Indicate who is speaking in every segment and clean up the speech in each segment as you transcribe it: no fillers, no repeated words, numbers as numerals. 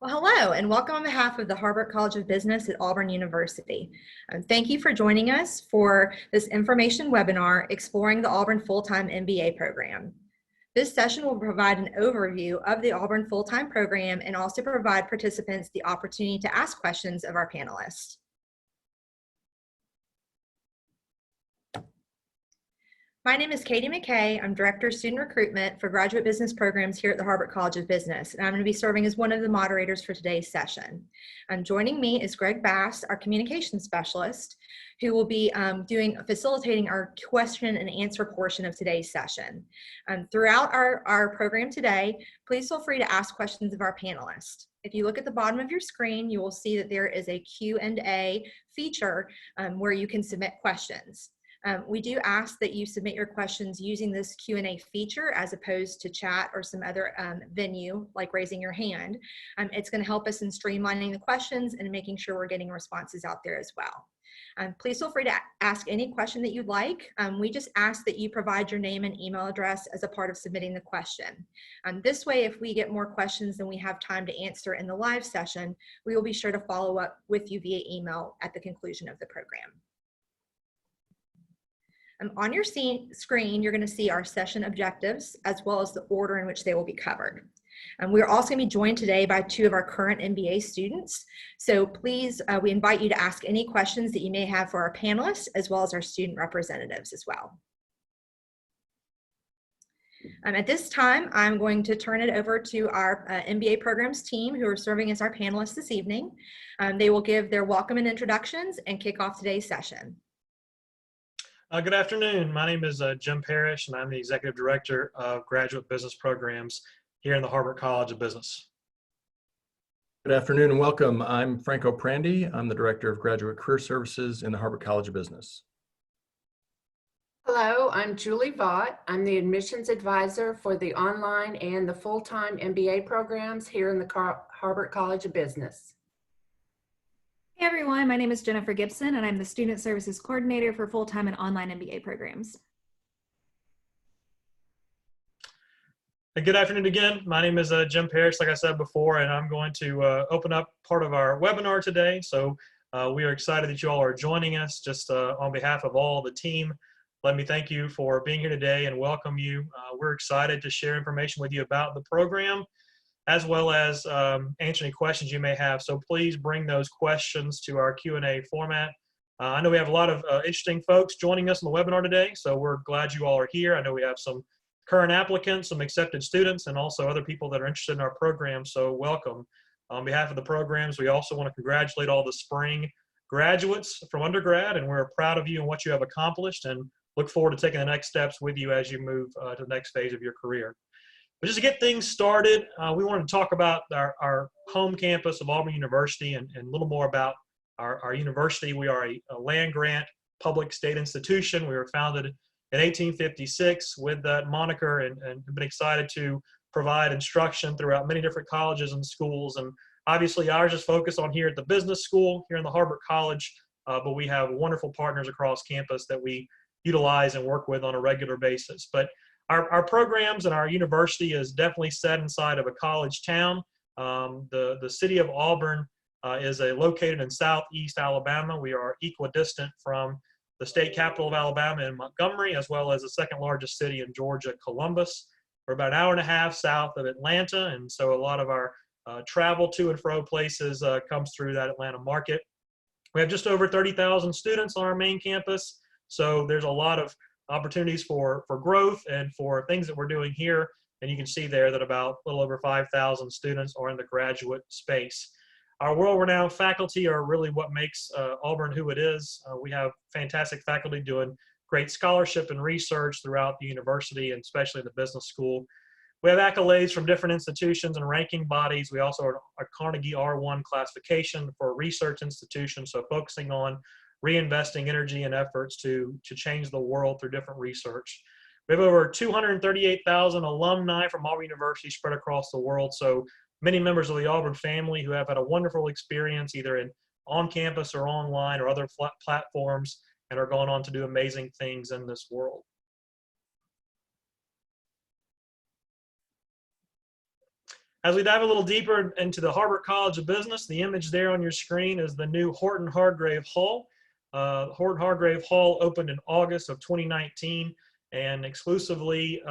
Speaker 1: Well, hello, and welcome on behalf of the Harbert College of Business at Auburn University. Thank you for joining us for this information webinar, Exploring the Auburn Full-Time MBA Program. This session will provide an overview of the Auburn Full-Time Program and also provide participants the opportunity to ask questions of our panelists. My name is Katie McKay. I'm Director of Student Recruitment for Graduate Business Programs here at the Harbert College of Business, and I'm going to be serving as one of the moderators for today's session. Joining me is Greg Bass, our Communications Specialist, who will be facilitating our question and answer portion of today's session. Throughout our program today, please feel free to ask questions of our panelists. If you look at the bottom of your screen, you will see that there is a Q&A feature where you can submit questions. We do ask that you submit your questions using this Q&A feature as opposed to chat or some other venue like raising your hand. It's going to help us in streamlining the questions and making sure we're getting responses out there as well. Please feel free to ask any question that you'd like. We just ask that you provide your name and email address as a part of submitting the question. This way, if we get more questions than we have time to answer in the live session, we will be sure to follow up with you via email at the conclusion of the program. On your screen, you're going to see our session objectives as well as the order in which they will be covered. We're also going to be joined today by two of our current MBA students. So please, we invite you to ask any questions that you may have for our panelists as well as our student representatives as well. At this time, I'm going to turn it over to our MBA programs team who are serving as our panelists this evening. They will give their welcome and introductions and kick off today's session.
Speaker 2: Good afternoon. My name is Jim Parrish, and I'm the Executive Director of Graduate Business Programs here in the Harbert College of Business.
Speaker 3: Good afternoon and welcome. I'm Franco Prandi. I'm the Director of Graduate Career Services in the Harbert College of Business.
Speaker 4: Hello, I'm Julie Vaught. I'm the Admissions Advisor for the online and the full-time MBA programs here in the Harbert College of Business.
Speaker 5: Hey everyone, my name is Jennifer Gibson and I'm the Student Services Coordinator for full-time and online MBA programs.
Speaker 2: Good afternoon again. My name is Jim Parrish, like I said before, and I'm going to open up part of our webinar today. So we are excited that you all are joining us. Just on behalf of all the team, let me thank you for being here today and welcome you. We're excited to share information with you about the program, as well as answer any questions you may have. So please bring those questions to our Q&A format. I know we have a lot of interesting folks joining us on the webinar today, so we're glad you all are here. I know we have some current applicants, some accepted students, and also other people that are interested in our program, so welcome. On behalf of the programs, we also want to congratulate all the spring graduates from undergrad, and we're proud of you and what you have accomplished, and look forward to taking the next steps with you as you move to the next phase of your career. But just to get things started, we want to talk about our home campus of Auburn University and a little more about our university. We are a land-grant public state institution. We were founded in 1856 with that moniker and have been excited to provide instruction throughout many different colleges and schools. And obviously ours is focused on here at the business school here in the Harbert College, but we have wonderful partners across campus that we utilize and work with on a regular basis. But our programs and our university is definitely set inside of a college town. The city of Auburn is located in southeast Alabama. We are equidistant from the state capital of Alabama in Montgomery, as well as the second largest city in Georgia, Columbus. We're about an hour and a half south of Atlanta, and so a lot of our travel to and fro places comes through that Atlanta market. We have just over 30,000 students on our main campus, so there's a lot of opportunities for growth and for things that we're doing here. And you can see there that about a little over 5,000 students are in the graduate space. Our world-renowned faculty are really what makes Auburn who it is. We have fantastic faculty doing great scholarship and research throughout the university, and especially the business school. We have accolades from different institutions and ranking bodies. We also are a Carnegie R1 classification for research institutions, so focusing on reinvesting energy and efforts to change the world through different research. We have over 238,000 alumni from Auburn University spread across the world, so many members of the Auburn family who have had a wonderful experience either on campus or online or other platforms and are going on to do amazing things in this world. As we dive a little deeper into the Harbert College of Business, the image there on your screen is the new Horton Hargrave Hall. Horton Hargrave Hall opened in August of 2019 and exclusively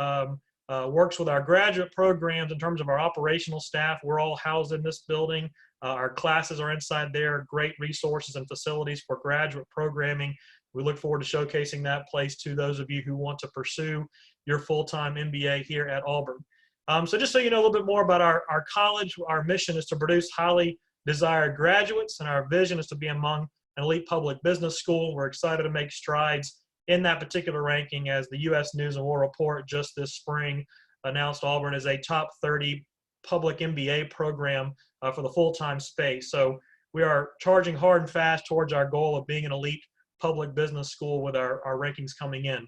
Speaker 2: works with our graduate programs in terms of our operational staff. We're all housed in this building. Our classes are inside there, great resources and facilities for graduate programming. We look forward to showcasing that place to those of you who want to pursue your full-time MBA here at Auburn. So just so you know a little bit more about our college, our mission is to produce highly desired graduates, and our vision is to be among an elite public business school. We're excited to make strides in that particular ranking as the U.S. News and World Report just this spring announced Auburn as a top 30 public MBA program for the full-time space. So we are charging hard and fast towards our goal of being an elite public business school with our rankings coming in.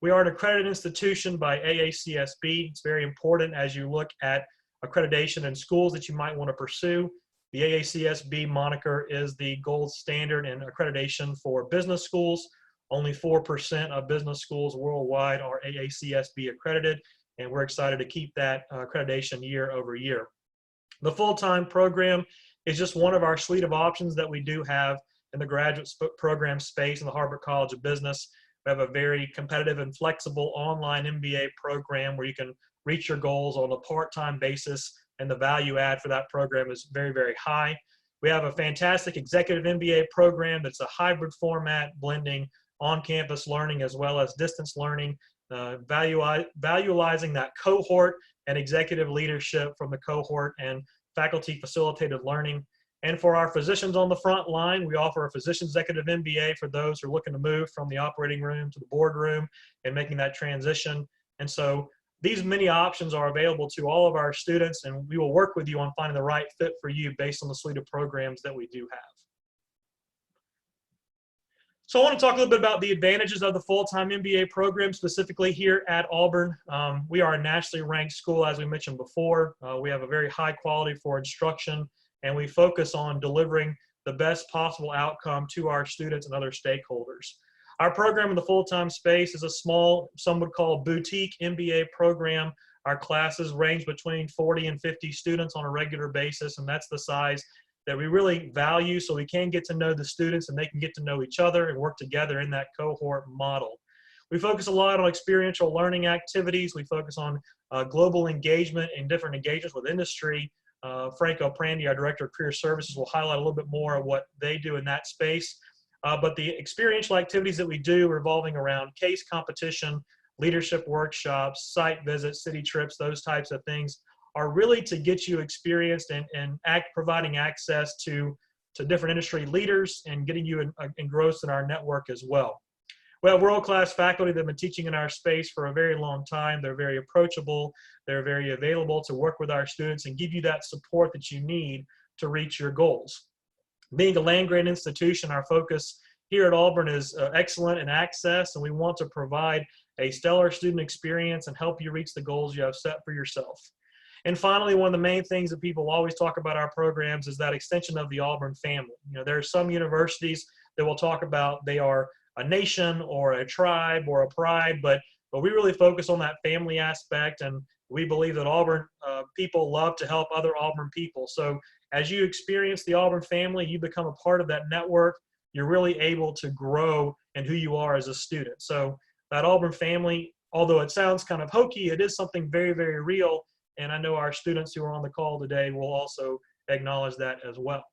Speaker 2: We are an accredited institution by AACSB. It's very important as you look at accreditation in schools that you might want to pursue. The AACSB moniker is the gold standard in accreditation for business schools. Only 4% of business schools worldwide are AACSB accredited, and we're excited to keep that accreditation year over year. The full-time program is just one of our suite of options that we do have in the graduate program space in the Harbert College of Business. We have a very competitive and flexible online MBA program where you can reach your goals on a part-time basis, and the value add for that program is very, very high. We have a fantastic executive MBA program that's a hybrid format, blending on-campus learning as well as distance learning, valuing that cohort and executive leadership from the cohort and faculty facilitated learning. And for our physicians on the front line, we offer a physician executive MBA for those who are looking to move from the operating room to the boardroom and making that transition. And so these many options are available to all of our students, and we will work with you on finding the right fit for you based on the suite of programs that we do have. So I want to talk a little bit about the advantages of the full-time MBA program, specifically here at Auburn. We are a nationally ranked school, as we mentioned before. We have a very high quality for instruction, and we focus on delivering the best possible outcome to our students and other stakeholders. Our program in the full-time space is a small, some would call boutique MBA program. Our classes range between 40 and 50 students on a regular basis, and that's the size that we really value so we can get to know the students and they can get to know each other and work together in that cohort model. We focus a lot on experiential learning activities. We focus on global engagement and different engagements with industry. Franco Prandi, our Director of Career Services, will highlight a little bit more of what they do in that space. But the experiential activities that we do revolving around case competition, leadership workshops, site visits, city trips, those types of things are really to get you experienced and providing access to different industry leaders and getting you engrossed in our network as well. We have world-class faculty that have been teaching in our space for a very long time. They're very approachable. They're very available to work with our students and give you that support that you need to reach your goals. Being a land-grant institution, our focus here at Auburn is excellent in access, and we want to provide a stellar student experience and help you reach the goals you have set for yourself. And finally, one of the main things that people always talk about our programs is that extension of the Auburn family. You know, there are some universities that will talk about they are a nation or a tribe or a pride, but we really focus on that family aspect, and we believe that Auburn people love to help other Auburn people. So as you experience the Auburn family, you become a part of that network. You're really able to grow in who you are as a student. So that Auburn family, although it sounds kind of hokey, it is something very, very real. And I know our students who are on the call today will also acknowledge that as well.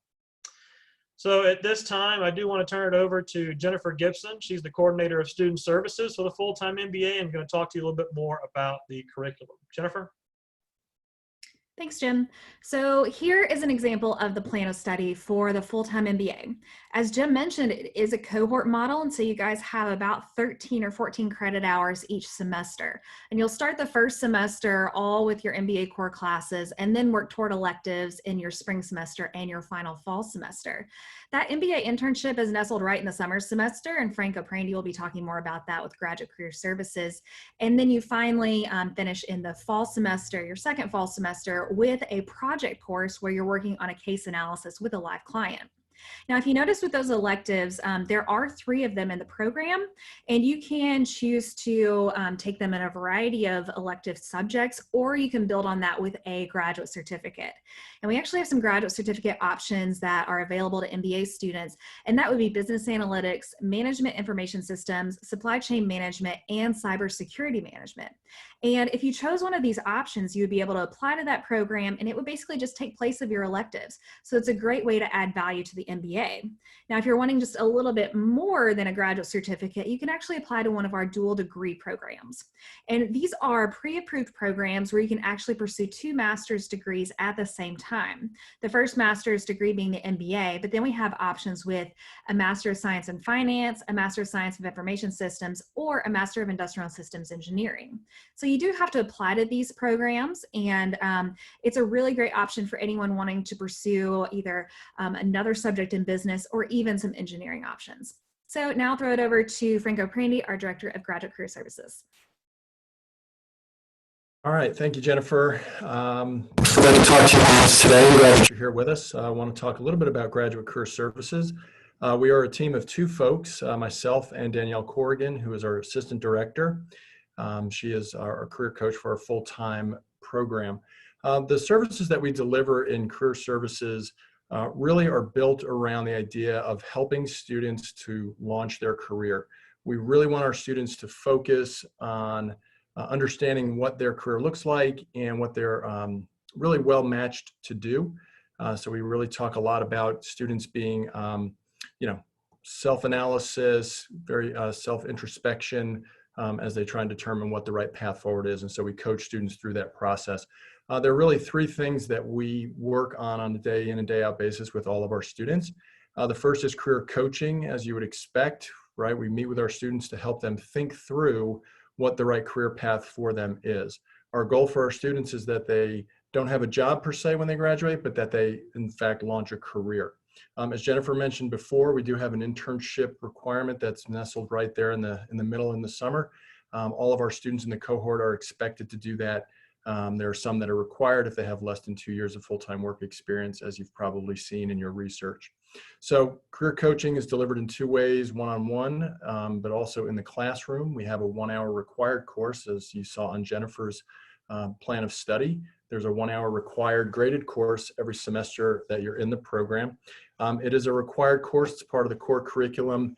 Speaker 2: So at this time, I do want to turn it over to Jennifer Gibson. She's the coordinator of student services for the full-time MBA. I'm going to talk to you a little bit more about the curriculum. Jennifer?
Speaker 5: Thanks, Jim. So here is an example of the plan of study for the full-time MBA. As Jim mentioned, it is a cohort model, and so you guys have about 13 or 14 credit hours each semester. And you'll start the first semester all with your MBA core classes and then work toward electives in your spring semester and your final fall semester. That MBA internship is nestled right in the summer semester, and Franco Prandi will be talking more about that with Graduate Career Services. And then you finally finish in the fall semester, your second fall semester, with a project course where you're working on a case analysis with a live client. Now, if you notice with those electives, there are 3 of them in the program, and you can choose to take them in a variety of elective subjects, or you can build on that with a graduate certificate. And we actually have some graduate certificate options that are available to MBA students, and that would be business analytics, management information systems, supply chain management, and cybersecurity management. And if you chose one of these options, you would be able to apply to that program, and it would basically just take place of your electives. So it's a great way to add value to the MBA. Now, if you're wanting just a little bit more than a graduate certificate, you can actually apply to one of our dual degree programs. And these are pre-approved programs where you can actually pursue 2 master's degrees at the same time. The first master's degree being the MBA, but then we have options with a Master of Science in Finance, a Master of Science of Information Systems, or a Master of Industrial Systems Engineering. So you do have to apply to these programs, and it's a really great option for anyone wanting to pursue either another subject in business or even some engineering options. So now I'll throw it over to Franco Prandy, our Director of Graduate Career Services.
Speaker 3: All right, thank you, Jennifer. Glad to talk to you guys today. Glad that you're here with us. I want to talk a little bit about Graduate Career Services. We are a team of 2 folks, myself and Danielle Corrigan, who is our Assistant Director. She is our career coach for our full-time program. The services that we deliver in Career Services really are built around the idea of helping students to launch their career. We really want our students to focus on understanding what their career looks like and what they're really well matched to do. So we really talk a lot about students being, self-analysis, very self-introspection as they try and determine what the right path forward is. And so we coach students through that process. There are really 3 things that we work on a day in and day out basis with all of our students. The first is career coaching, as you would expect, right? We meet with our students to help them think through what the right career path for them is. Our goal for our students is that they don't have a job per se when they graduate, but that they in fact launch a career. As Jennifer mentioned before, we do have an internship requirement that's nestled right there in the middle in the summer. All of our students in the cohort are expected to do that. There are some that are required if they have less than 2 years of full-time work experience, as you've probably seen in your research. So career coaching is delivered in 2 ways, one-on-one, but also in the classroom. We have a 1-hour required course, as you saw on Jennifer's plan of study. There's a 1-hour required graded course every semester that you're in the program. It is a required course. It's part of the core curriculum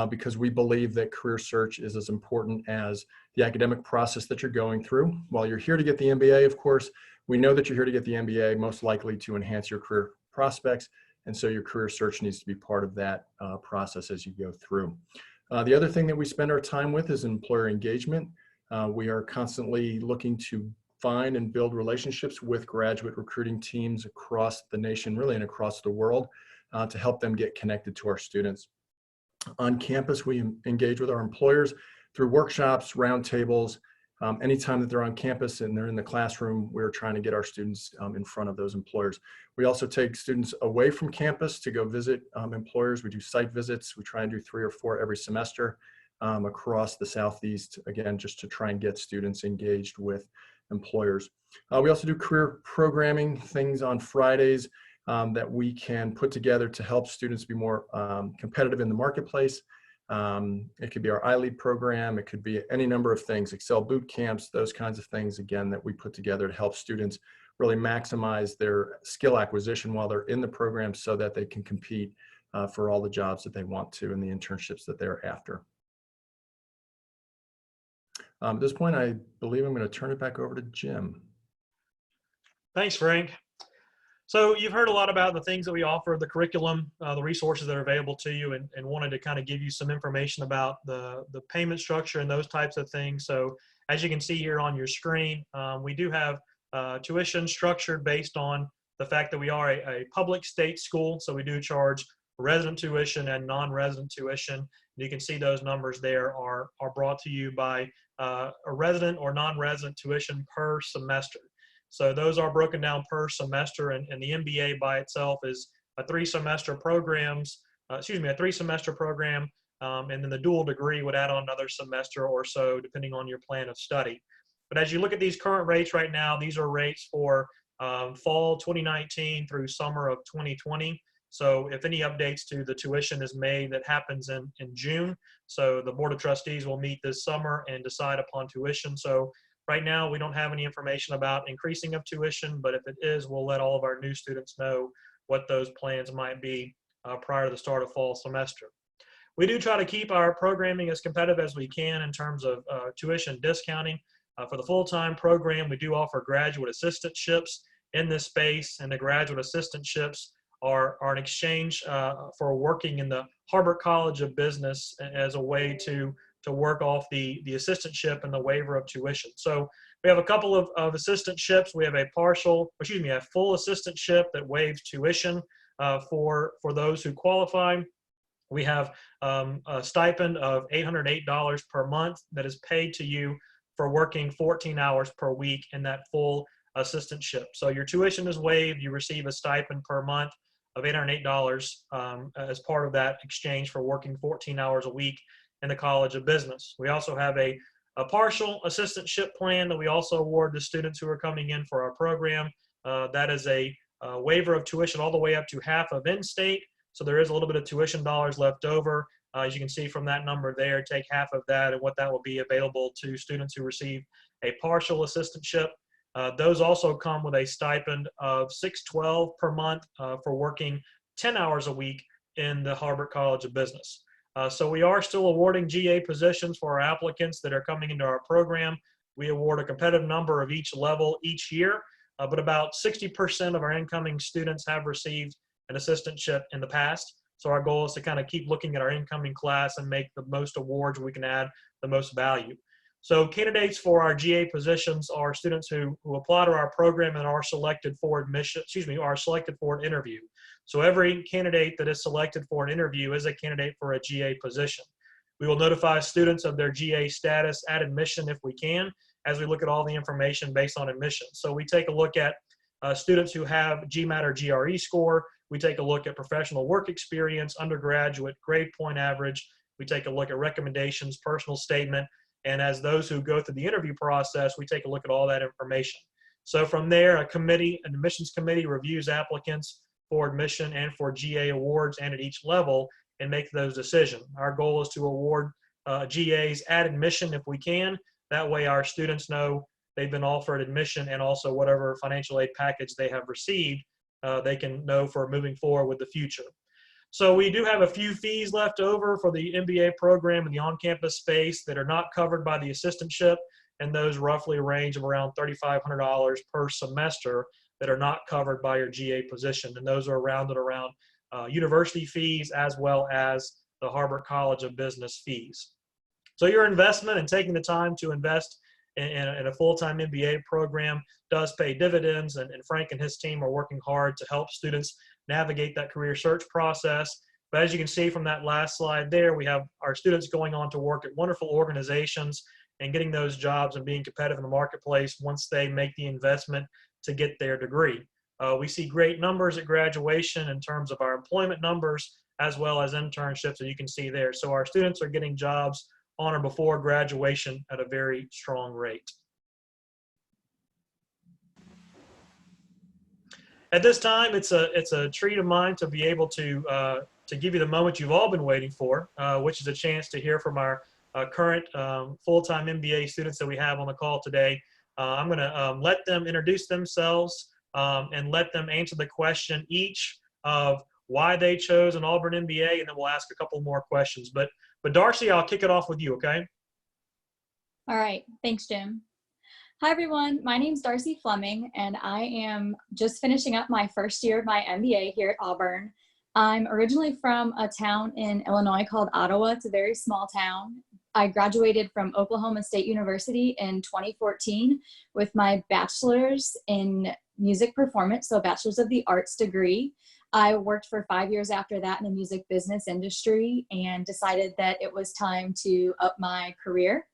Speaker 3: because we believe that career search is as important as the academic process that you're going through. While you're here to get the MBA, of course, we know that you're here to get the MBA, most likely to enhance your career prospects. And so your career search needs to be part of that process as you go through. The other thing that we spend our time with is employer engagement. We are constantly looking to find and build relationships with graduate recruiting teams across the nation, really, and across the world to help them get connected to our students. On campus, we engage with our employers through workshops, roundtables. Anytime that they're on campus and they're in the classroom, we're trying to get our students in front of those employers. We also take students away from campus to go visit employers. We do site visits. We try and do 3 or 4 every semester across the Southeast, again, just to try and get students engaged with employers. We also do career programming, things on Fridays that we can put together to help students be more competitive in the marketplace. It could be our iLead program. It could be any number of things, Excel boot camps, those kinds of things, again, that we put together to help students really maximize their skill acquisition while they're in the program so that they can compete for all the jobs that they want to and the internships that they're after. At this point, I believe I'm going to turn it back over to Jim.
Speaker 2: Thanks, Frank. So you've heard a lot about the things that we offer, the curriculum, the resources that are available to you, and wanted to kind of give you some information about the payment structure and those types of things. So as you can see here on your screen, we do have tuition structured based on the fact that we are a public state school. So we do charge resident tuition and non-resident tuition. And you can see those numbers there are brought to you by a resident or non-resident tuition per semester. So those are broken down per semester, and the MBA by itself is a 3-semester program, and then the dual degree would add on another semester or so, depending on your plan of study. But as you look at these current rates right now, these are rates for fall 2019 through summer of 2020. So if any updates to the tuition is made, that happens in June. So the Board of Trustees will meet this summer and decide upon tuition. So right now, we don't have any information about increasing of tuition, but if it is, we'll let all of our new students know what those plans might be prior to the start of fall semester. We do try to keep our programming as competitive as we can in terms of tuition discounting. For the full-time program, we do offer graduate assistantships in this space, and the graduate assistantships are an exchange for working in the Harbert College of Business as a way to work off the assistantship and the waiver of tuition. So we have a couple of assistantships. We have a full assistantship that waives tuition for those who qualify. We have a stipend of $808 per month that is paid to you for working 14 hours per week in that full assistantship. So your tuition is waived. You receive a stipend per month of $808 as part of that exchange for working 14 hours a week in the College of Business. We also have a partial assistantship plan that we also award to students who are coming in for our program. That is a waiver of tuition all the way up to half of in-state. So there is a little bit of tuition dollars left over. As you can see from that number there, take half of that and what that will be available to students who receive a partial assistantship. Those also come with a stipend of $612 per month for working 10 hours a week in the Harbert College of Business. So we are still awarding GA positions for our applicants that are coming into our program. We award a competitive number of each level each year, but about 60% of our incoming students have received an assistantship in the past. So our goal is to kind of keep looking at our incoming class and make the most awards we can add the most value. So candidates for our GA positions are students who apply to our program and are selected for admission, are selected for an interview. So every candidate that is selected for an interview is a candidate for a GA position. We will notify students of their GA status at admission if we can, as we look at all the information based on admission. So we take a look at students who have GMAT or GRE score. We take a look at professional work experience, undergraduate, grade point average. We take a look at recommendations, personal statement, and as those who go through the interview process, we take a look at all that information. So from there, an admissions committee reviews applicants for admission and for GA awards and at each level and make those decisions. Our goal is to award GAs at admission if we can. That way our students know they've been offered admission and also whatever financial aid package they have received, they can know for moving forward with the future. So we do have a few fees left over for the MBA program in the on-campus space that are not covered by the assistantship, and those roughly range of around $3,500 per semester that are not covered by your GA position, and those are rounded around university fees as well as the Harbert College of Business fees. So your investment and taking the time to invest in a full-time MBA program does pay dividends, and Frank and his team are working hard to help students navigate that career search process. But as you can see from that last slide there, we have our students going on to work at wonderful organizations and getting those jobs and being competitive in the marketplace once they make the investment to get their degree. We see great numbers at graduation in terms of our employment numbers as well as internships that you can see there. So our students are getting jobs on or before graduation at a very strong rate. At this time, it's a treat of mine to be able to give you the moment you've all been waiting for, which is a chance to hear from our current full-time MBA students that we have on the call today. I'm going to let them introduce themselves and let them answer the question each of why they chose an Auburn MBA, and then we'll ask a couple more questions. But Darcy, I'll kick it off with you, okay?
Speaker 6: All right, thanks, Jim. Hi, everyone. My name's Darcy Fleming, and I am just finishing up my first year of my MBA here at Auburn. I'm originally from a town in Illinois called Ottawa. It's a very small town. I graduated from Oklahoma State University in 2014 with my bachelor's in music performance, so a bachelor's of the arts degree. I worked for 5 years after that in the music business industry and decided that it was time to up my career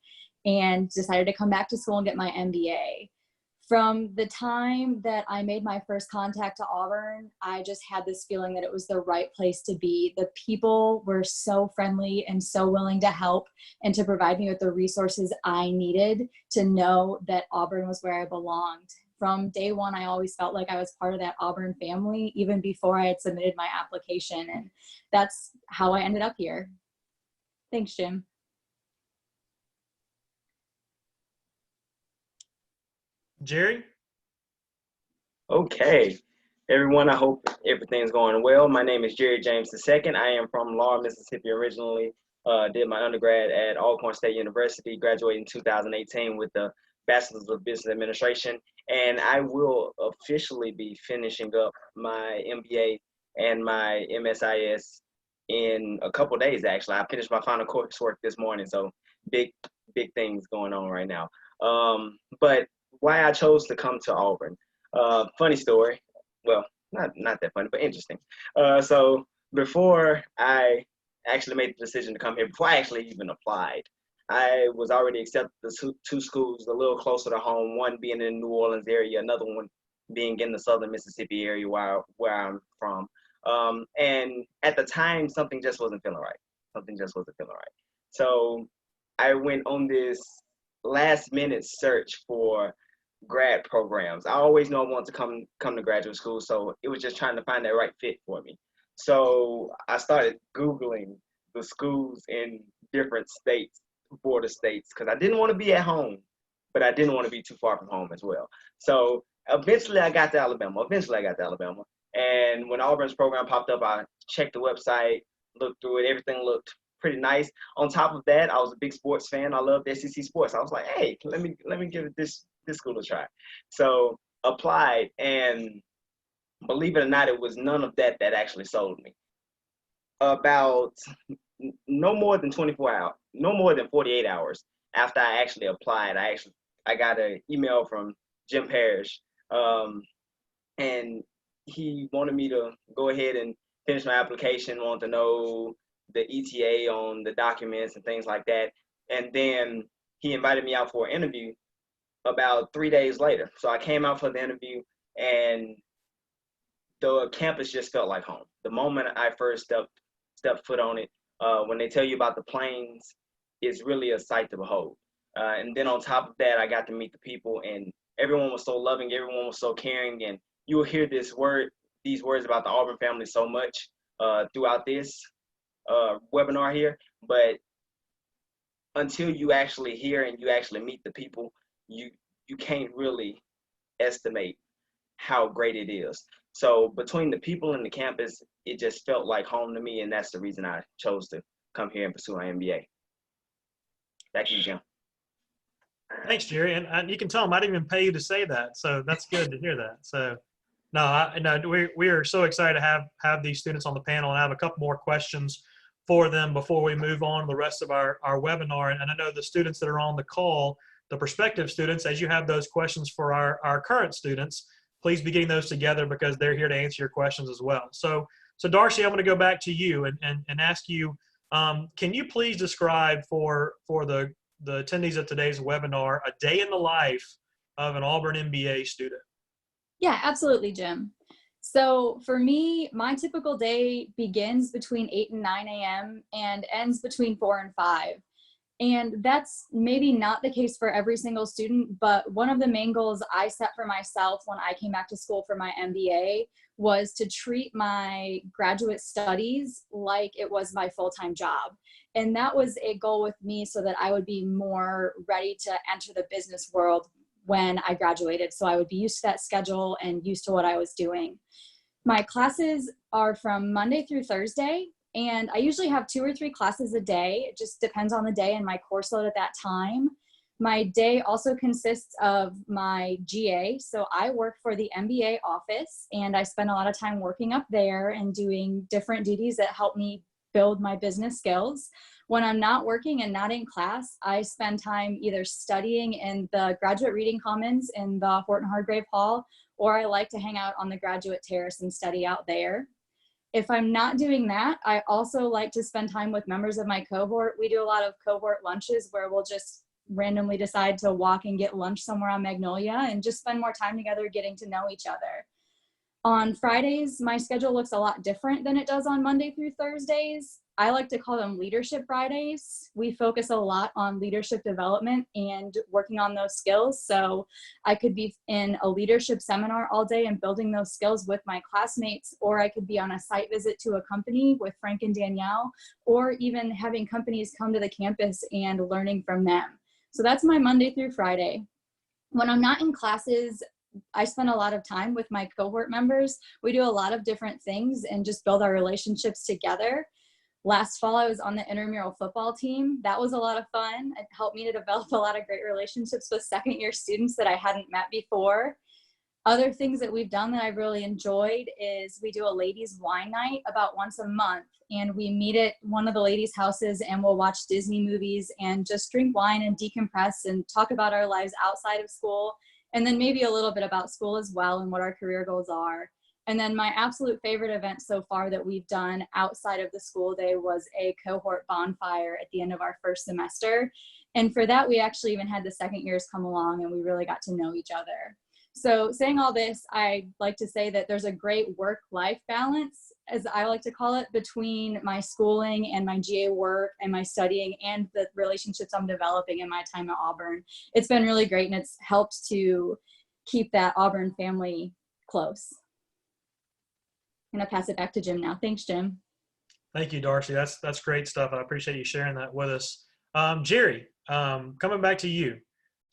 Speaker 6: and decided to come back to school and get my MBA. From the time that I made my first contact to Auburn, I just had this feeling that it was the right place to be. The people were so friendly and so willing to help and to provide me with the resources I needed to know that Auburn was where I belonged. from day one, I always felt like I was part of that Auburn family, even before I had submitted my application. And that's how I ended up here. Thanks, Jim.
Speaker 2: Jerry?
Speaker 7: Okay, everyone, I hope everything's going well. My name is Jerry James II. I am from Laurel, Mississippi originally. Did my undergrad at Auburn State University, graduated in 2018 with the Bachelor's of Business Administration. And I will officially be finishing up my MBA and my MSIS in a couple days, actually. I finished my final coursework this morning, so big things going on right now. But why I chose to come to Auburn. Funny story. Well, not that funny, but interesting. So before I actually made the decision to come here, before I actually even applied, I was already accepted to two schools a little closer to home, one being in the New Orleans area, another one being in the southern Mississippi area where I'm from. And at the time, something just wasn't feeling right. So I went on this last minute search for grad programs. I always know I want to come to graduate school, so it was just trying to find that right fit for me. So I started Googling the schools in different states, border states, because I didn't want to be at home, but I didn't want to be too far from home as well. So eventually I got to Alabama. And when Auburn's program popped up, I checked the website, looked through it, everything looked pretty nice. On top of that, I was a big sports fan. I loved SEC sports. I was like, hey, let me give this school a try. So applied, and believe it or not, it was none of that actually sold me. About no more than 48 hours after I actually applied, I got an email from Jim Parrish, and he wanted me to go ahead and finish my application, wanted to know the ETA on the documents and things like that. And then he invited me out for an interview about 3 days later. So I came out for the interview, and the campus just felt like home. The moment I first stepped foot on it, when they tell you about the planes, it's really a sight to behold. And then on top of that, I got to meet the people, and everyone was so loving, everyone was so caring, and you will hear these words about the Auburn family so much throughout this webinar here, but until you actually hear and you actually meet the people, you can't really estimate how great it is. So between the people and the campus, it just felt like home to me, and that's the reason I chose to come here and pursue my MBA. Back to you, Jim.
Speaker 2: Thanks, Jerry. And you can tell them I didn't even pay you to say that, so that's good to hear that. So no, we are so excited to have these students on the panel, and I have a couple more questions for them before we move on to the rest of our webinar. And I know the students that are on the call, the prospective students, as you have those questions for our current students, please be getting those together because they're here to answer your questions as well. So Darcy, I'm going to go back to you and ask you, can you please describe for the attendees of today's webinar a day in the life of an Auburn MBA student?
Speaker 6: Yeah, absolutely, Jim. So for me, my typical day begins between 8 and 9 a.m. and ends between 4 and 5. And that's maybe not the case for every single student, but one of the main goals I set for myself when I came back to school for my MBA was to treat my graduate studies like it was my full-time job. And that was a goal with me so that I would be more ready to enter the business world when I graduated. So I would be used to that schedule and used to what I was doing. My classes are from Monday through Thursday, and I usually have 2 or 3 classes a day. It just depends on the day and my course load at that time. My day also consists of my GA. So I work for the MBA office, and I spend a lot of time working up there and doing different duties that help me build my business skills. When I'm not working and not in class, I spend time either studying in the graduate reading commons in the Horton Hargrave Hall, or I like to hang out on the graduate terrace and study out there. If I'm not doing that, I also like to spend time with members of my cohort. We do a lot of cohort lunches where we'll just randomly decide to walk and get lunch somewhere on Magnolia and just spend more time together getting to know each other. On Fridays, my schedule looks a lot different than it does on Monday through Thursdays. I like to call them Leadership Fridays. We focus a lot on leadership development and working on those skills. So I could be in a leadership seminar all day and building those skills with my classmates, or I could be on a site visit to a company with Frank and Danielle, or even having companies come to the campus and learning from them. So that's my Monday through Friday. When I'm not in classes, I spend a lot of time with my cohort members. We do a lot of different things and just build our relationships together. Last fall, I was on the intramural football team. That was a lot of fun. It helped me to develop a lot of great relationships with second-year students that I hadn't met before. Other things that we've done that I've really enjoyed is we do a ladies' wine night about once a month, and we meet at one of the ladies' houses and we'll watch Disney movies and just drink wine and decompress and talk about our lives outside of school, and then maybe a little bit about school as well and what our career goals are. And then my absolute favorite event so far that we've done outside of the school day was a cohort bonfire at the end of our first semester. And for that, we actually even had the second years come along and we really got to know each other. So saying all this, I like to say that there's a great work-life balance, as I like to call it, between my schooling and my GA work and my studying and the relationships I'm developing in my time at Auburn. It's been really great, and it's helped to keep that Auburn family close. I'm going to pass it back to Jim now. Thanks, Jim.
Speaker 2: Thank you, Darcy. That's great stuff. I appreciate you sharing that with us. Jerry, coming back to you.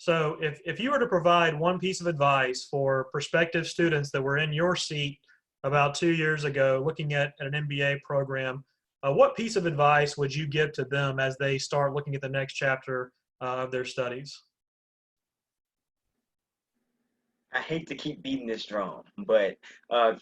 Speaker 2: So if you were to provide one piece of advice for prospective students that were in your seat about 2 years ago looking at an MBA program, what piece of advice would you give to them as they start looking at the next chapter of their studies?
Speaker 7: I hate to keep beating this drum, but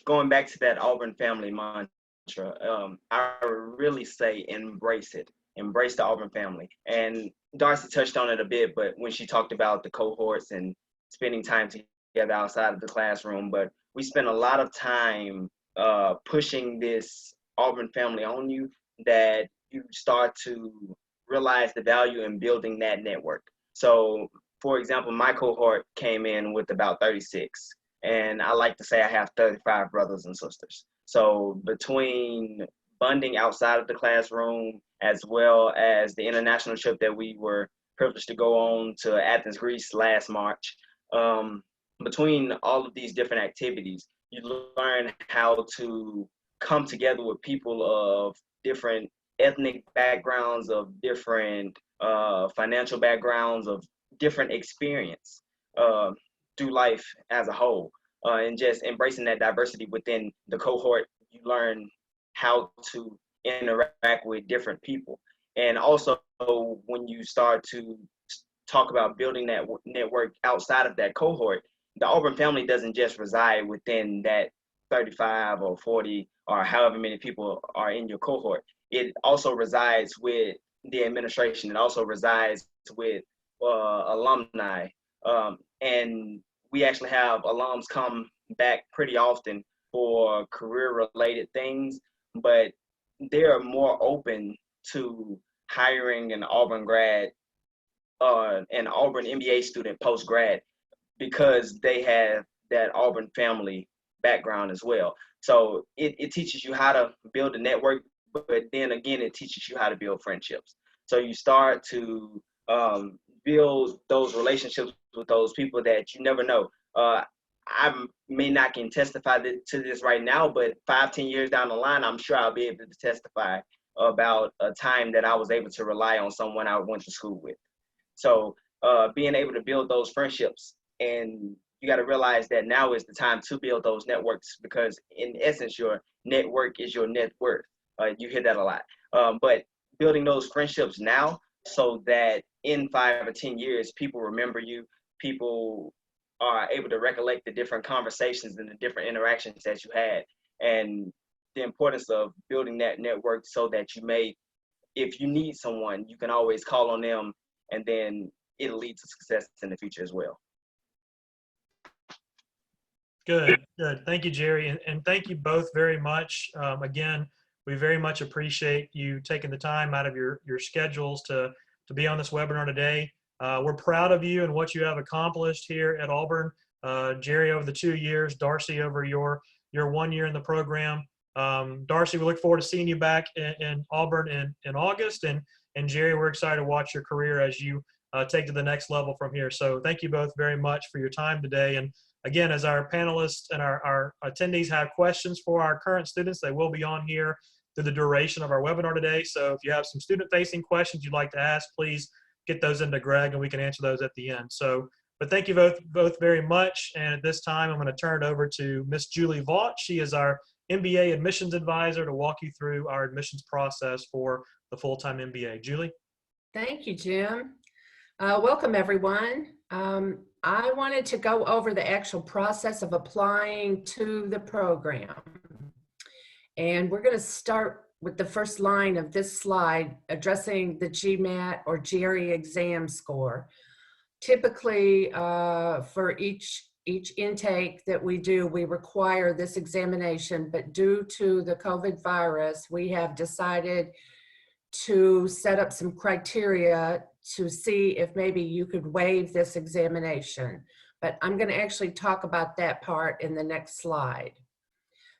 Speaker 7: going back to that Auburn family mantra, I would really say embrace it. Embrace the Auburn family. And Darcy touched on it a bit, but when she talked about the cohorts and spending time together outside of the classroom, but we spend a lot of time pushing this Auburn family on you, that you start to realize the value in building that network. So, for example, my cohort came in with about 36, and I like to say I have 35 brothers and sisters. So between bonding outside of the classroom, as well as the international trip that we were privileged to go on to Athens, Greece last March, between all of these different activities, you learn how to come together with people of different ethnic backgrounds, of different financial backgrounds, of different experience through life as a whole, and just embracing that diversity within the cohort. You learn how to interact with different people. And also, when you start to talk about building that network outside of that cohort, the Auburn family doesn't just reside within that 35 or 40 or however many people are in your cohort. It also resides with the administration. It also resides with alumni. And we actually have alums come back pretty often for career-related things, but they're more open to hiring an Auburn grad, an Auburn MBA student post-grad, because they have that Auburn family background as well. So it teaches you how to build a network, but then again, it teaches you how to build friendships. So you start to build those relationships with those people that you never know. I may not can testify to this right now, but 5-10 years down the line, I'm sure I'll be able to testify about a time that I was able to rely on someone I went to school with. So being able to build those friendships, and you got to realize that now is the time to build those networks, because in essence, your network is your net worth. You hear that a lot. But building those friendships now, so that in 5 or 10 years, people remember you, people are able to recollect the different conversations and the different interactions that you had, and the importance of building that network so that you may, if you need someone, you can always call on them, and then it'll lead to success in the future as well.
Speaker 2: Good. Thank you, Jerry. And thank you both very much. Again, we very much appreciate you taking the time out of your schedules to be on this webinar today. We're proud of you and what you have accomplished here at Auburn. Jerry, over the 2 years, Darcy, over your your 1 year in the program. Darcy, we look forward to seeing you back in Auburn in August. And Jerry, we're excited to watch your career as you take to the next level from here. So thank you both very much for your time today. And again, as our panelists and our attendees have questions for our current students, they will be on here through the duration of our webinar today. So if you have some student-facing questions you'd like to ask, please get those into Greg and we can answer those at the end. So, but thank you both very much. And at this time, I'm going to turn it over to Miss Julie Vaught. She is our MBA admissions advisor to walk you through our admissions process for the full-time MBA. Julie?
Speaker 4: Thank you, Jim. Welcome, everyone. I wanted to go over the actual process of applying to the program. And we're going to start with the first line of this slide addressing the GMAT or GRE exam score. Typically, for each intake that we do, we require this examination, but due to the COVID virus, we have decided to set up some criteria to see if maybe you could waive this examination. But I'm going to actually talk about that part in the next slide.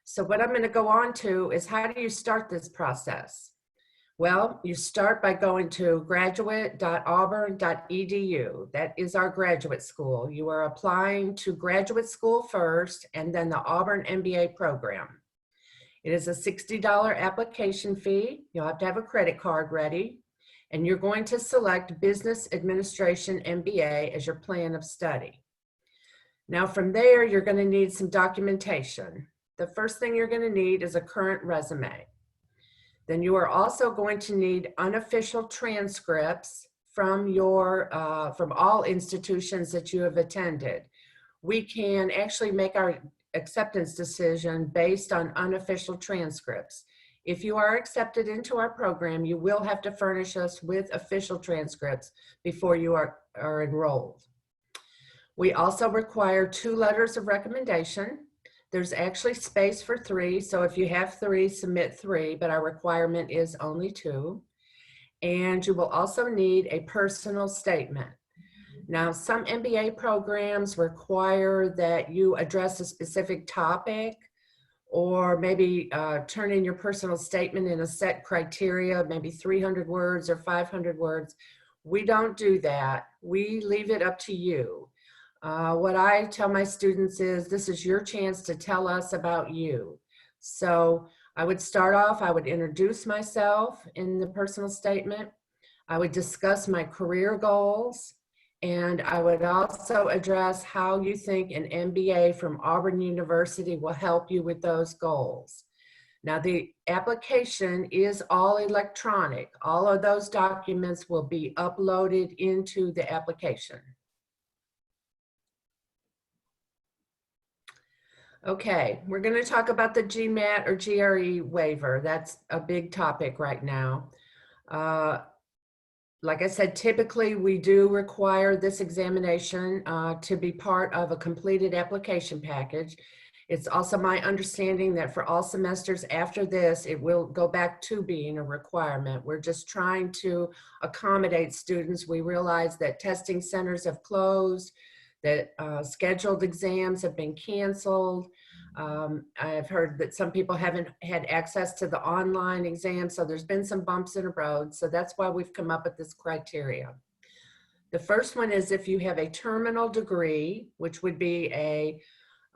Speaker 4: So what I'm going to go on to is, how do you start this process? Well, you start by going to graduate.auburn.edu. That is our graduate school. You are applying to graduate school first and then the Auburn MBA program. It is a $60 application fee. You'll have to have a credit card ready. And you're going to select Business Administration MBA as your plan of study. Now from there, you're going to need some documentation. The first thing you're going to need is a current resume. Then you are also going to need unofficial transcripts from from all institutions that you have attended. We can actually make our acceptance decision based on unofficial transcripts. If you are accepted into our program, you will have to furnish us with official transcripts before you are enrolled. We also require 2 letters of recommendation. There's actually space for 3, so if you have 3, submit 3, but our requirement is only 2. And you will also need a personal statement. Now, some MBA programs require that you address a specific topic, or maybe turn in your personal statement in a set criteria, maybe 300 words or 500 words. We don't do that. We leave it up to you. What I tell my students is, this is your chance to tell us about you. So I would start off, I would introduce myself in the personal statement. I would discuss my career goals. And I would also address how you think an MBA from Auburn University will help you with those goals. Now, the application is all electronic. All of those documents will be uploaded into the application. Okay, we're going to talk about the GMAT or GRE waiver. That's a big topic right now. Like I said, typically we do require this examination to be part of a completed application package. It's also my understanding that for all semesters after this, it will go back to being a requirement. We're just trying to accommodate students. We realize that testing centers have closed, that scheduled exams have been canceled. I've heard that some people haven't had access to the online exam, so there's been some bumps in the road. So that's why we've come up with this criteria. The first one is if you have a terminal degree, which would be a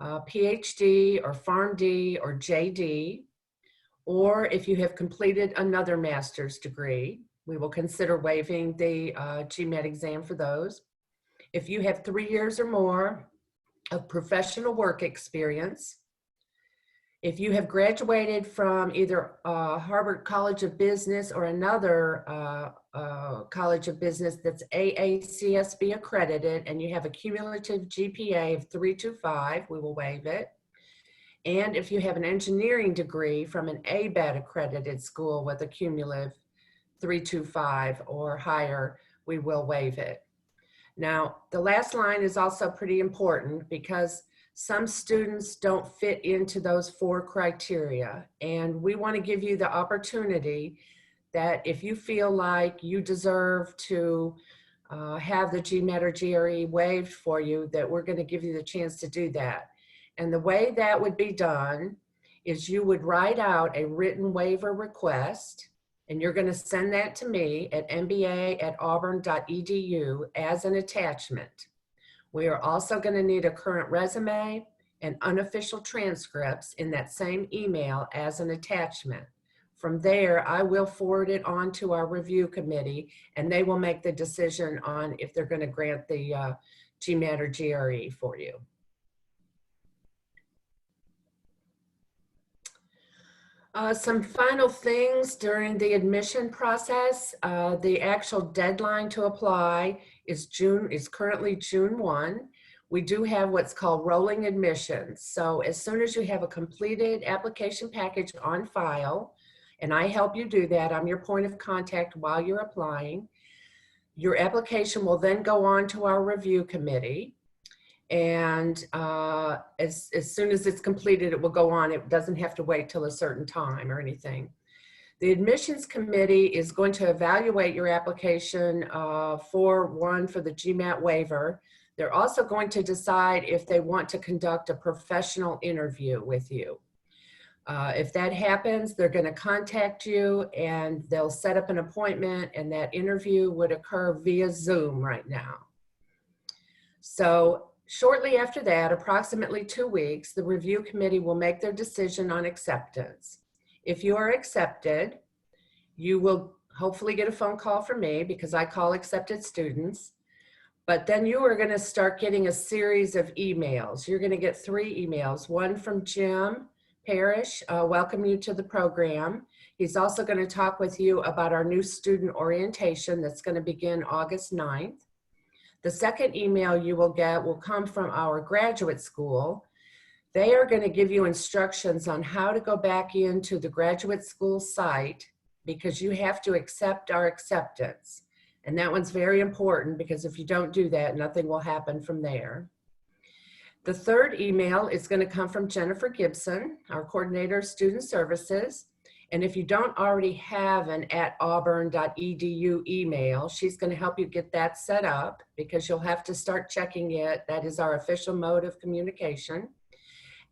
Speaker 4: PhD or PharmD or JD, or if you have completed another master's degree, we will consider waiving the GMAT exam for those. If you have 3 years or more of professional work experience, if you have graduated from either Harbert College of Business or another College of Business that's AACSB accredited, and you have a cumulative GPA of 3.25, we will waive it. And if you have an engineering degree from an ABET accredited school with a cumulative 3.25 or higher, we will waive it. Now, the last line is also pretty important because some students don't fit into those 4 criteria. And we want to give you the opportunity that if you feel like you deserve to have the GMAT or GRE waived for you, that we're going to give you the chance to do that. And the way that would be done is you would write out a written waiver request, and you're going to send that to me at mba@auburn.edu as an attachment. We are also going to need a current resume and unofficial transcripts in that same email as an attachment. From there, I will forward it on to our review committee, and they will make the decision on if they're going to grant the GMAT or GRE for you. Some final things during the admission process. The actual deadline to apply is currently June 1. We do have what's called rolling admissions. So as soon as you have a completed application package on file, and I help you do that, I'm your point of contact while you're applying, your application will then go on to our review committee. And as soon as it's completed, it will go on. It doesn't have to wait till a certain time or anything. The admissions committee is going to evaluate your application for the GMAT waiver. They're also going to decide if they want to conduct a professional interview with you. If that happens, they're going to contact you and they'll set up an appointment, and that interview would occur via Zoom right now. So shortly after that, approximately 2 weeks, the review committee will make their decision on acceptance. If you are accepted, you will hopefully get a phone call from me, because I call accepted students. But then you are going to start getting a series of emails. You're going to get 3 emails, one from Jim Parrish, welcome you to the program. He's also going to talk with you about our new student orientation that's going to begin August 9th. The second email you will get will come from our graduate school. They are going to give you instructions on how to go back into the graduate school site, because you have to accept our acceptance. And that one's very important, because if you don't do that, nothing will happen from there. The third email is going to come from Jennifer Gibson, our coordinator of student services. And if you don't already have an @auburn.edu email, she's going to help you get that set up, because you'll have to start checking it. That is our official mode of communication.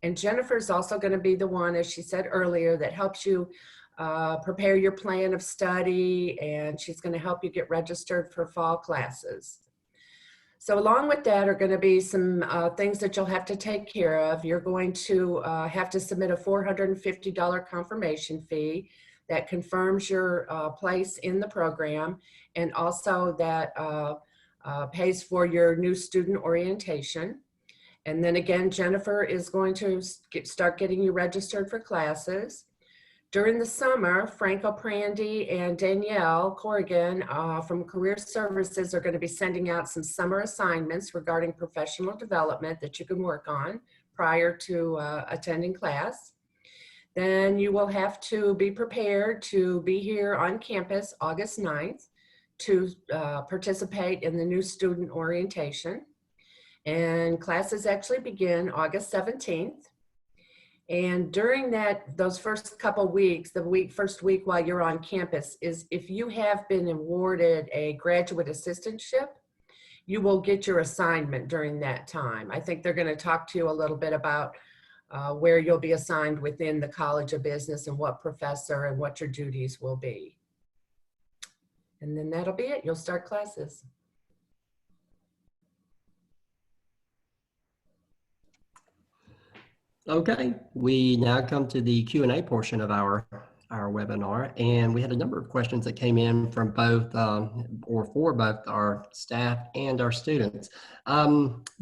Speaker 4: And Jennifer's also going to be the one, as she said earlier, that helps you prepare your plan of study, and she's going to help you get registered for fall classes. So along with that are going to be some things that you'll have to take care of. You're going to have to submit a $450 confirmation fee that confirms your place in the program, and also that pays for your new student orientation. And then again, Jennifer is going to start getting you registered for classes. During the summer, Franco Prandy and Danielle Corrigan from Career Services are going to be sending out some summer assignments regarding professional development that you can work on prior to attending class. Then you will have to be prepared to be here on campus August 9th to participate in the new student orientation. And classes actually begin August 17th. And during those first couple weeks, first week while you're on campus, is if you have been awarded a graduate assistantship, you will get your assignment during that time. I think they're going to talk to you a little bit about where you'll be assigned within the College of Business and what professor and what your duties will be. And then that'll be it. You'll start classes.
Speaker 8: Okay, we now come to the Q&A portion of our webinar, and we had a number of questions that came in from both for both our staff and our students.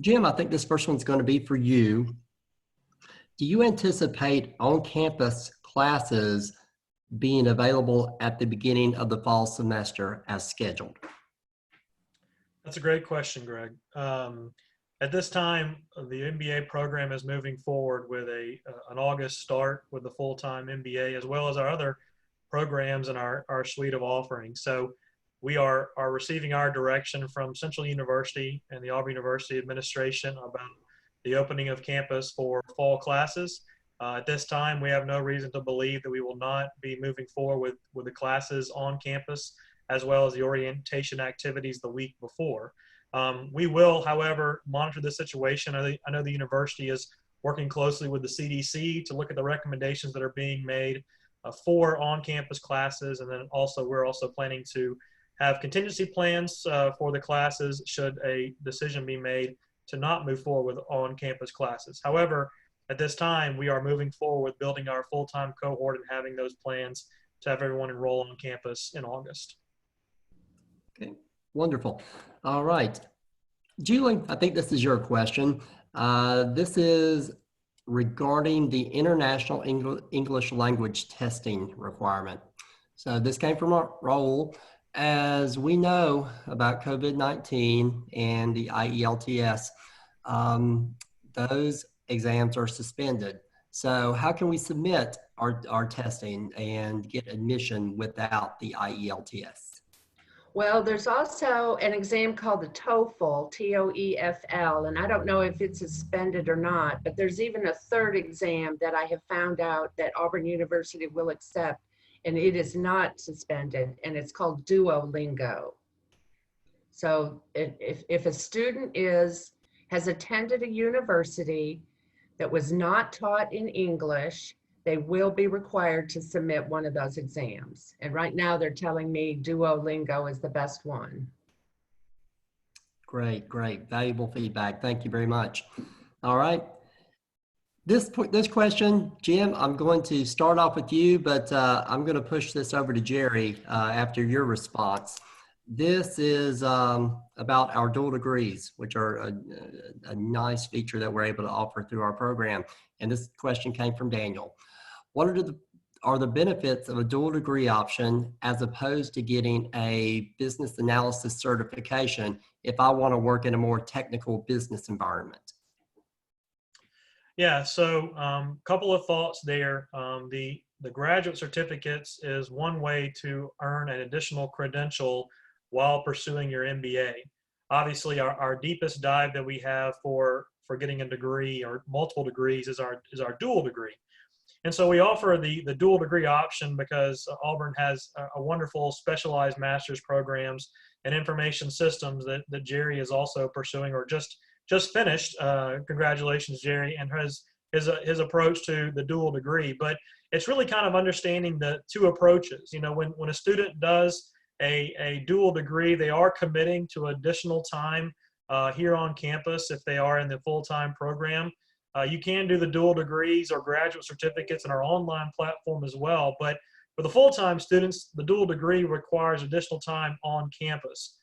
Speaker 8: Jim, I think this first one's going to be for you. Do you anticipate on-campus classes being available at the beginning of the fall semester as scheduled?
Speaker 2: That's a great question, Greg. At this time, the MBA program is moving forward with an August start with the full-time MBA, as well as our other programs and our suite of offerings. So we are receiving our direction from Central University and the Auburn University administration about the opening of campus for fall classes. At this time, we have no reason to believe that we will not be moving forward with the classes on campus, as well as the orientation activities the week before. We will, however, monitor the situation. I know the university is working closely with the CDC to look at the recommendations that are being made for on-campus classes. And then also, we're also planning to have contingency plans for the classes should a decision be made to not move forward with on-campus classes. However, at this time, we are moving forward with building our full-time cohort and having those plans to have everyone enroll on campus in August.
Speaker 8: Okay, wonderful. All right. Julie, I think this is your question. This is regarding the international English language testing requirement. So this came from Raul. As we know about COVID-19 and the IELTS, those exams are suspended. So how can we submit our testing and get admission without the IELTS?
Speaker 4: Well, there's also an exam called the TOEFL, T-O-E-F-L, and I don't know if it's suspended or not, but there's even a third exam that I have found out that Auburn University will accept, and it is not suspended, and it's called Duolingo. So if a student has attended a university that was not taught in English, they will be required to submit one of those exams. And right now they're telling me Duolingo is the best one.
Speaker 8: Great, great. Valuable feedback. Thank you very much. All right. This question, Jim, I'm going to start off with you, but I'm going to push this over to Jerry after your response. This is about our dual degrees, which are a nice feature that we're able to offer through our program. And this question came from Daniel. What are the benefits of a dual degree option as opposed to getting a business analysis certification if I want to work in a more technical business environment?
Speaker 2: Yeah, so couple of thoughts there. The graduate certificates is one way to earn an additional credential while pursuing your MBA. Obviously, our deepest dive that we have for getting a degree or multiple degrees is our dual degree. And so we offer the dual degree option because Auburn has a wonderful specialized master's programs and information systems that Jerry is also pursuing or just finished. Congratulations, Jerry, and his approach to the dual degree. But it's really kind of understanding the two approaches. You know, when a student does a dual degree, they are committing to additional time here on campus if they are in the full-time program. You can do the dual degrees or graduate certificates in our online platform as well. But for the full-time students, the dual degree requires additional time on campus.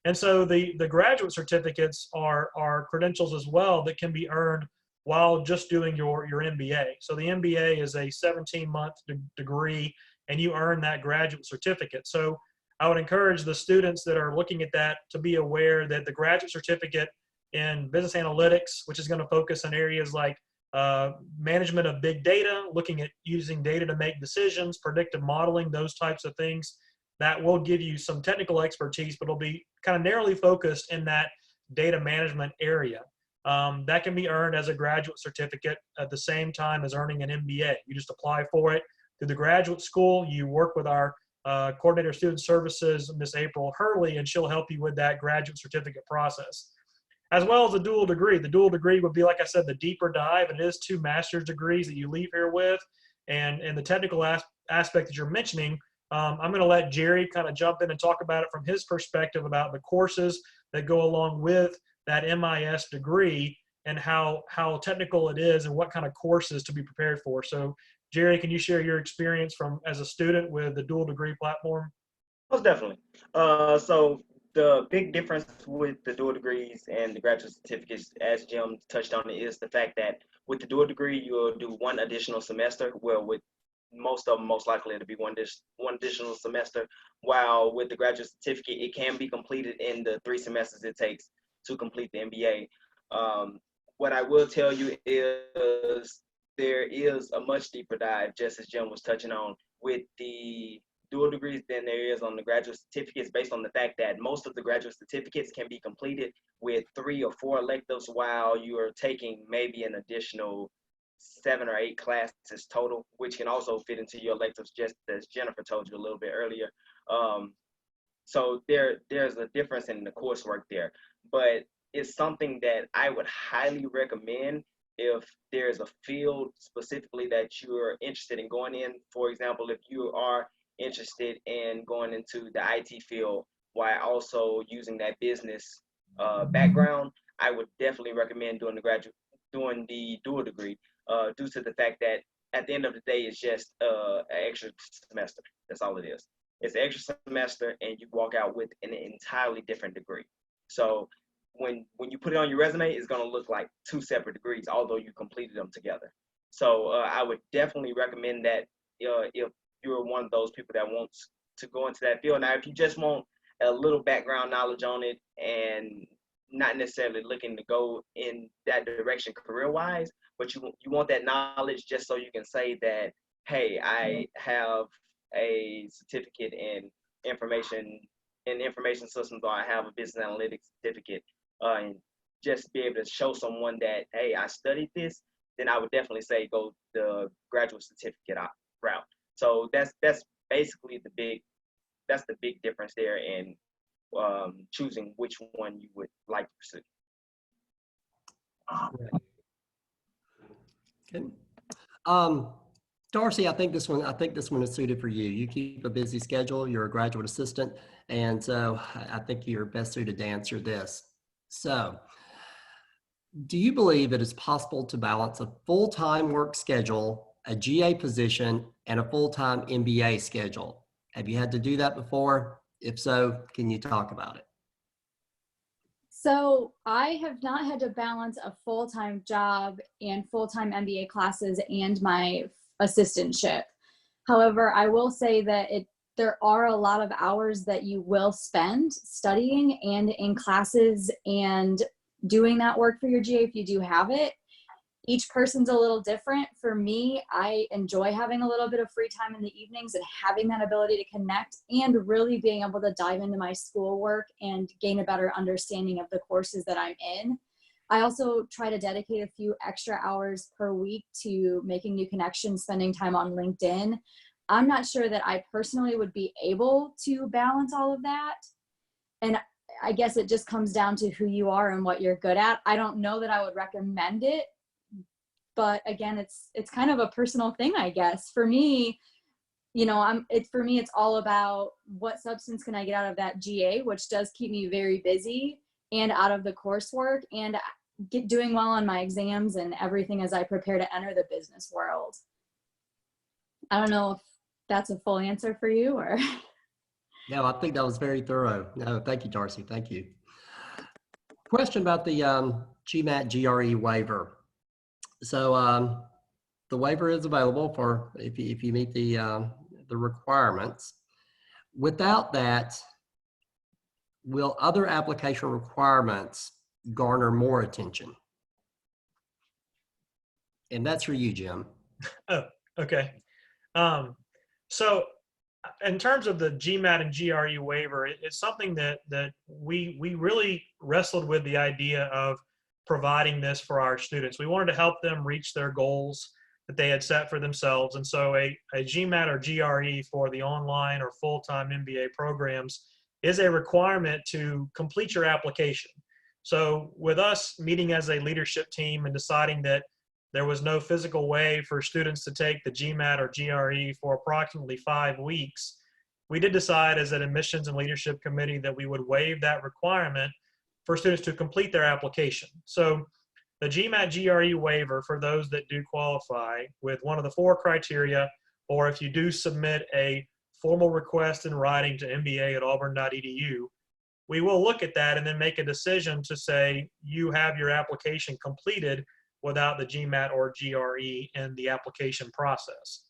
Speaker 2: And so the graduate certificates are credentials as well that can be earned while just doing your MBA. So the MBA is a 17-month degree, and you earn that graduate certificate. So I would encourage the students that are looking at that to be aware that the graduate certificate in business analytics, which is going to focus on areas like management of big data, looking at using data to make decisions, predictive modeling, those types of things, that will give you some technical expertise, but it'll be kind of narrowly focused in that data management area. That can be earned as a graduate certificate at the same time as earning an MBA. You just apply for it through the graduate school. You work with our coordinator of student services, Miss April Hurley, and she'll help you with that graduate certificate process. As well as the dual degree. The dual degree would be, like I said, the deeper dive. It is 2 master's degrees that you leave here with. And the technical aspect that you're mentioning, I'm going to let Jerry kind of jump in and talk about it from his perspective about the courses that go along with that MIS degree and how technical it is and what kind of courses to be prepared for. So, Jerry, can you share your experience as a student with the dual degree platform?
Speaker 7: Most definitely. So the big difference with the dual degrees and the graduate certificates, as Jim touched on, is the fact that with the dual degree, you'll do 1 additional semester. Well, with most of them, most likely to be one additional semester, while with the graduate certificate, it can be completed in the 3 semesters it takes to complete the MBA. What I will tell you is there is a much deeper dive, just as Jim was touching on, with the dual degrees than there is on the graduate certificates, based on the fact that most of the graduate certificates can be completed with 3 or 4 electives, while you are taking maybe an additional 7 or 8 classes total, which can also fit into your electives, just as Jennifer told you a little bit earlier. So there's a difference in the coursework there, but it's something that I would highly recommend if there's a field specifically that you're interested in going in. For example, if you are interested in going into the IT field while also using that business background, I would definitely recommend doing the dual degree, due to the fact that at the end of the day, it's just an extra semester. That's all it is. It's an extra semester, and you walk out with an entirely different degree. So when you put it on your resume, it's going to look like 2 separate degrees, although you completed them together. So I would definitely recommend that if you're one of those people that wants to go into that field. Now, if you just want a little background knowledge on it and not necessarily looking to go in that direction career-wise, but you want that knowledge just so you can say that, hey, I have a certificate in information systems, or I have a business analytics certificate, and just be able to show someone that, hey, I studied this, then I would definitely say go the graduate certificate route. So that's basically the big difference there in choosing which one you would like to pursue.
Speaker 8: Okay. Darcy, I think this one is suited for you. You keep a busy schedule. You're a graduate assistant, and so I think you're best suited to answer this. So, do you believe it is possible to balance a full-time work schedule, a GA position, and a full-time MBA schedule? Have you had to do that before? If so, can you talk about it?
Speaker 6: So I have not had to balance a full-time job and full-time MBA classes and my assistantship. However, I will say that there are a lot of hours that you will spend studying and in classes and doing that work for your GA if you do have it. Each person's a little different. For me, I enjoy having a little bit of free time in the evenings and having that ability to connect and really being able to dive into my schoolwork and gain a better understanding of the courses that I'm in. I also try to dedicate a few extra hours per week to making new connections, spending time on LinkedIn. I'm not sure that I personally would be able to balance all of that. And I guess it just comes down to who you are and what you're good at. I don't know that I would recommend it. But again, it's kind of a personal thing, I guess. For me, it's all about what substance can I get out of that GA, which does keep me very busy, and out of the coursework, and doing well on my exams and everything as I prepare to enter the business world. I don't know if that's a full answer for you, or.
Speaker 8: No, I think that was very thorough. No, thank you, Darcy. Thank you. Question about the GMAT GRE waiver. So the waiver is available for if you meet the requirements. Without that, will other application requirements garner more attention? And that's for you, Jim.
Speaker 2: Oh, okay. So in terms of the GMAT and GRE waiver, it's something that we really wrestled with the idea of providing this for our students. We wanted to help them reach their goals that they had set for themselves. And so a GMAT or GRE for the online or full-time MBA programs is a requirement to complete your application. So with us meeting as a leadership team and deciding that there was no physical way for students to take the GMAT or GRE for approximately 5 weeks, we did decide as an admissions and leadership committee that we would waive that requirement for students to complete their application. So the GMAT GRE waiver for those that do qualify with one of the 4 criteria, or if you do submit a formal request in writing to mba@auburn.edu, we will look at that and then make a decision to say you have your application completed without the GMAT or GRE in the application process.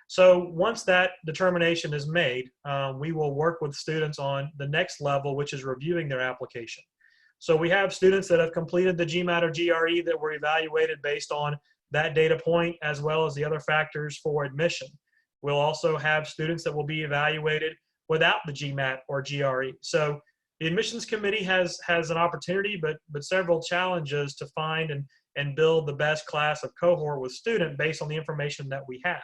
Speaker 2: So once that determination is made, we will work with students on the next level, which is reviewing their application. So we have students that have completed the GMAT or GRE that were evaluated based on that data point, as well as the other factors for admission. We'll also have students that will be evaluated without the GMAT or GRE. So the admissions committee has an opportunity, but several challenges to find and build the best class of cohort with student based on the information that we have.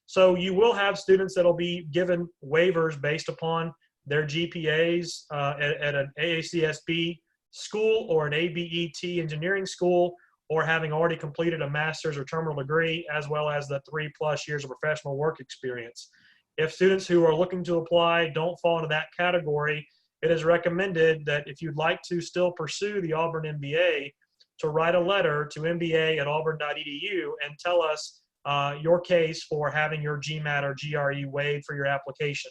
Speaker 2: So you will have students that'll be given waivers based upon their GPAs at an AACSB school or an ABET engineering school, or having already completed a master's or terminal degree, as well as the 3+ years of professional work experience. If students who are looking to apply don't fall into that category, it is recommended that if you'd like to still pursue the Auburn MBA, to write a letter to mba@auburn.edu and tell us your case for having your GMAT or GRE waived for your application.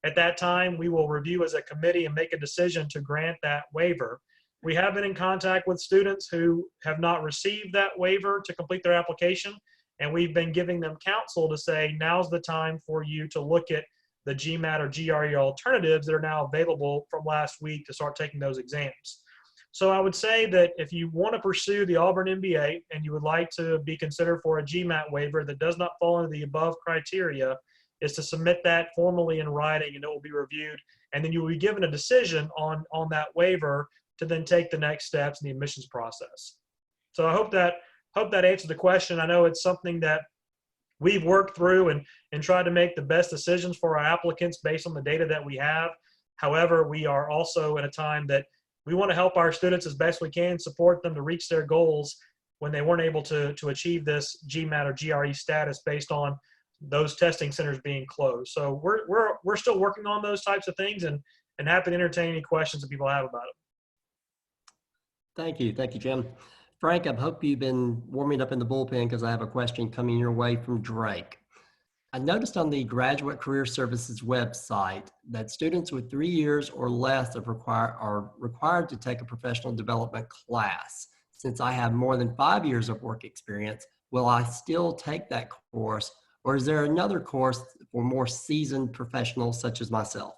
Speaker 2: At that time, we will review as a committee and make a decision to grant that waiver. We have been in contact with students who have not received that waiver to complete their application, and we've been giving them counsel to say, now's the time for you to look at the GMAT or GRE alternatives that are now available from last week to start taking those exams. So I would say that if you want to pursue the Auburn MBA and you would like to be considered for a GMAT waiver that does not fall into the above criteria, is to submit that formally in writing, and it will be reviewed, and then you will be given a decision on that waiver to then take the next steps in the admissions process. So I hope that answers the question. I know it's something that we've worked through and tried to make the best decisions for our applicants based on the data that we have. However, we are also in a time that we want to help our students as best we can, support them to reach their goals when they weren't able to achieve this GMAT or GRE status based on those testing centers being closed. So we're still working on those types of things and happy to entertain any questions that people have about it.
Speaker 8: Thank you, Jim. Frank, I hope you've been warming up in the bullpen because I have a question coming your way from Drake. I noticed on the Graduate Career Services website that students with 3 years or less are required to take a professional development class. Since I have more than 5 years of work experience, will I still take that course, or is there another course for more seasoned professionals such as myself?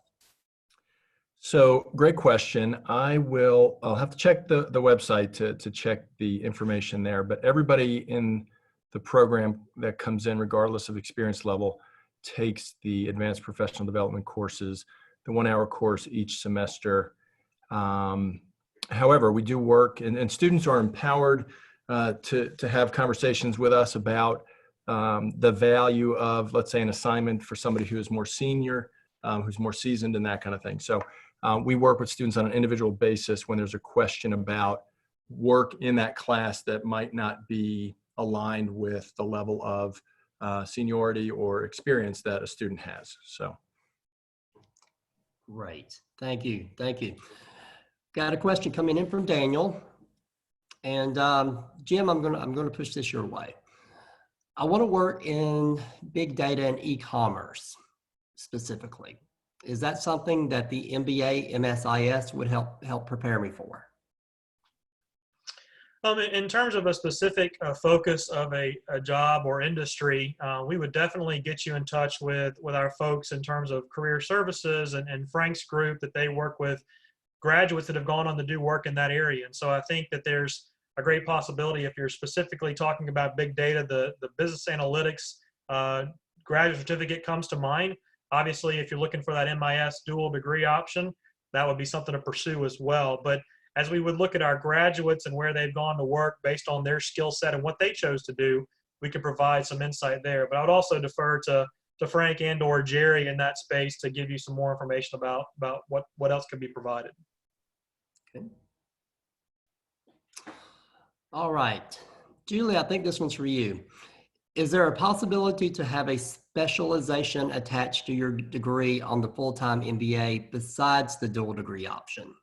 Speaker 3: So great question. I'll have to check the website to check the information there, but everybody in the program that comes in, regardless of experience level, takes the advanced professional development courses, the 1-hour course each semester. However, we do work, and students are empowered to have conversations with us about the value of, let's say, an assignment for somebody who is more senior, who's more seasoned, and that kind of thing. So we work with students on an individual basis when there's a question about work in that class that might not be aligned with the level of seniority or experience that a student has. So.
Speaker 8: Great, thank you. Got a question coming in from Daniel, and Jim, I'm gonna push this your way. I want to work in big data and e-commerce specifically. Is that something that the MBA MSIS would help prepare me for?
Speaker 2: In terms of a specific focus of a job or industry, we would definitely get you in touch with our folks in terms of career services and Frank's group, that they work with graduates that have gone on to do work in that area. And so I think that there's a great possibility, if you're specifically talking about big data, the business analytics graduate certificate comes to mind. Obviously, if you're looking for that MIS dual degree option, that would be something to pursue as well. But as we would look at our graduates and where they've gone to work based on their skill set and what they chose to do, we could provide some insight there. But I would also defer to Frank and or Jerry in that space to give you some more information about what else could be provided.
Speaker 8: Okay. All right. Julie, I think this one's for you. Is there a possibility to have a specialization attached to your degree on the full-time MBA besides the dual degree option?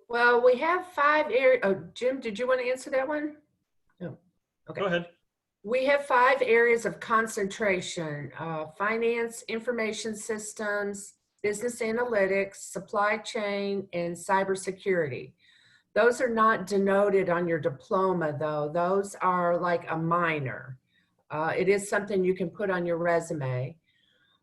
Speaker 4: Well, we have 5 areas. Oh, Jim, did you want to answer that one? No. Okay.
Speaker 2: Go ahead.
Speaker 4: We have 5 areas of concentration: finance, information systems, business analytics, supply chain, and cybersecurity. Those are not denoted on your diploma, though. Those are like a minor. It is something you can put on your resume.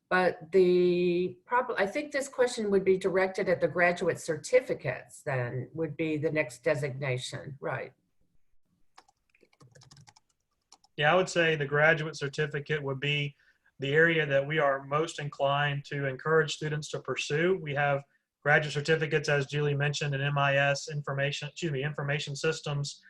Speaker 4: But I think this question would be directed at the graduate certificates, then would be the next designation, right?
Speaker 2: Yeah, I would say the graduate certificate would be the area that we are most inclined to encourage students to pursue. We have graduate certificates, as Julie mentioned, in MIS, information systems,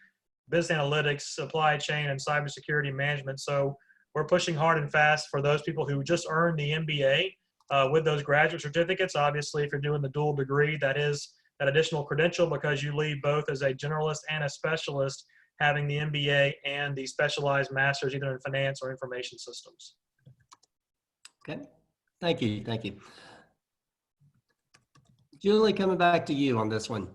Speaker 2: business analytics, supply chain, and cybersecurity management. So we're pushing hard and fast for those people who just earned the MBA with those graduate certificates. Obviously, if you're doing the dual degree, that is that additional credential because you leave both as a generalist and a specialist, having the MBA and the specialized master's either in finance or information systems.
Speaker 8: Okay, thank you, thank you. Julie, coming back to you on this one.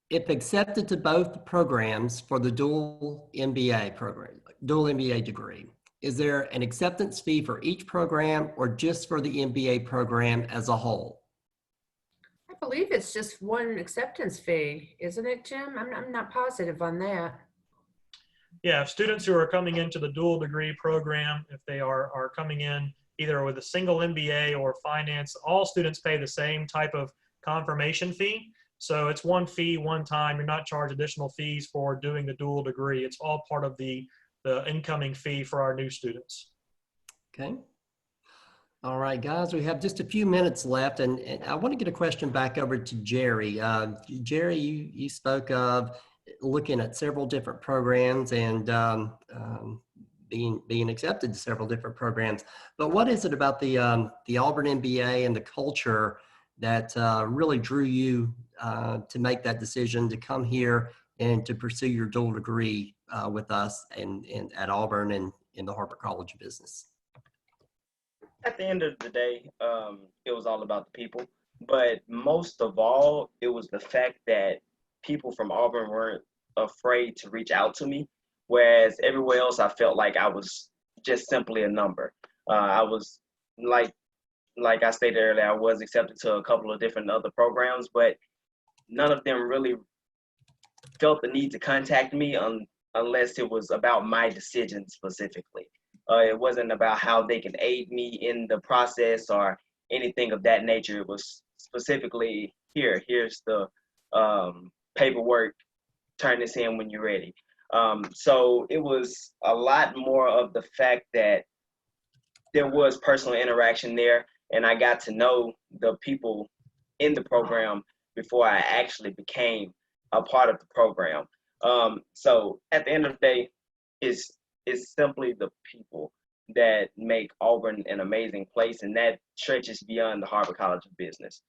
Speaker 8: If accepted to both programs for the dual MBA program, dual MBA degree, is there an acceptance fee for each program or just for the MBA program as a whole?
Speaker 4: I believe it's just one acceptance fee, isn't it, Jim? I'm not positive on that.
Speaker 2: Yeah, if students who are coming into the dual degree program, if they are coming in either with a single MBA or finance, all students pay the same type of confirmation fee. So it's one fee, one time. You're not charged additional fees for doing the dual degree. It's all part of the incoming fee for our new students.
Speaker 8: Okay. All right, guys, we have just a few minutes left, and I want to get a question back over to Jerry. Jerry, you spoke of looking at several different programs and being accepted to several different programs. But what is it about the Auburn MBA and the culture that really drew you to make that decision to come here and to pursue your dual degree with us and at Auburn and in the Harbert College of Business?
Speaker 7: At the end of the day, it was all about the people. But most of all, it was the fact that people from Auburn weren't afraid to reach out to me, whereas everywhere else I felt like I was just simply a number. I was like I stated earlier, I was accepted to a couple of different other programs, but none of them really felt the need to contact me unless it was about my decision specifically. It wasn't about how they can aid me in the process or anything of that nature. It was specifically, here's the paperwork, turn this in when you're ready. So it was a lot more of the fact that there was personal interaction there, and I got to know the people in the program before I actually became a part of the program. So at the end of the day, it's simply the people that make Auburn an amazing place, and that stretches beyond the Harbert College of Business.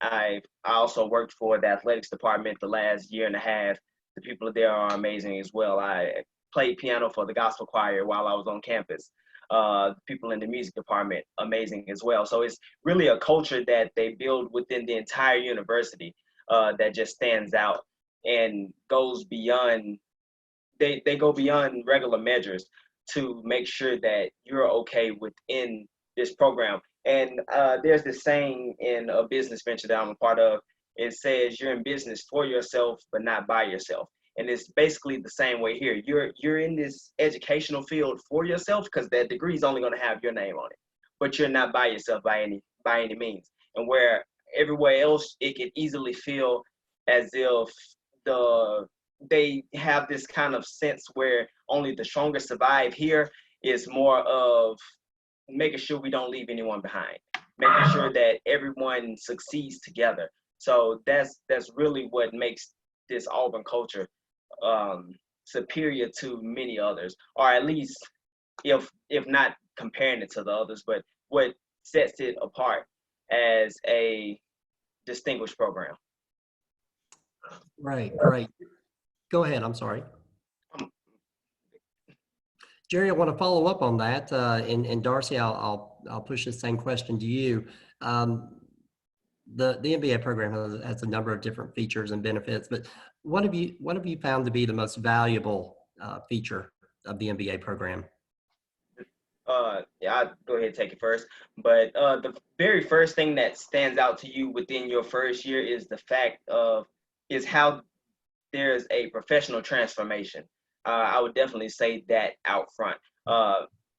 Speaker 7: I also worked for the athletics department the last year and a half. The people there are amazing as well. I played piano for the gospel choir while I was on campus. People in the music department, amazing as well. So it's really a culture that they build within the entire university that just stands out and goes beyond, they go beyond regular measures to make sure that you're okay within this program. And there's this saying in a business venture that I'm a part of. It says you're in business for yourself, but not by yourself. And it's basically the same way here. You're in this educational field for yourself because that degree is only going to have your name on it, but you're not by yourself by any means. And where everywhere else, it could easily feel as if they have this kind of sense where only the strongest survive. Here is more of making sure we don't leave anyone behind, making sure that everyone succeeds together. So that's really what makes this Auburn culture superior to many others, or at least if not comparing it to the others, but what sets it apart as a distinguished program.
Speaker 8: Right, great. Go ahead, I'm sorry. Jerry, I want to follow up on that, and Darcy, I'll push the same question to you. The MBA program has a number of different features and benefits, but what have you found to be the most valuable feature of the MBA program?
Speaker 7: Yeah, I'll go ahead and take it first. But the very first thing that stands out to you within your first year is the fact is how there's a professional transformation. I would definitely say that out front.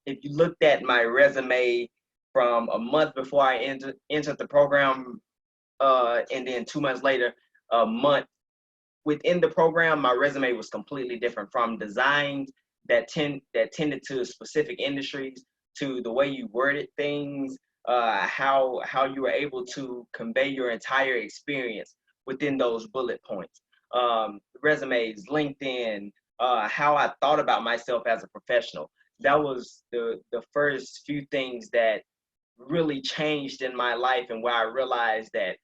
Speaker 7: If you looked at my resume from a month before I entered the program, and then 2 months later, a month within the program, my resume was completely different, from designs that tended to specific industries to the way you worded things, how you were able to convey your entire experience within those bullet points. Resumes, LinkedIn, how I thought about myself as a professional. That was the first few things that really changed in my life, and where I realized that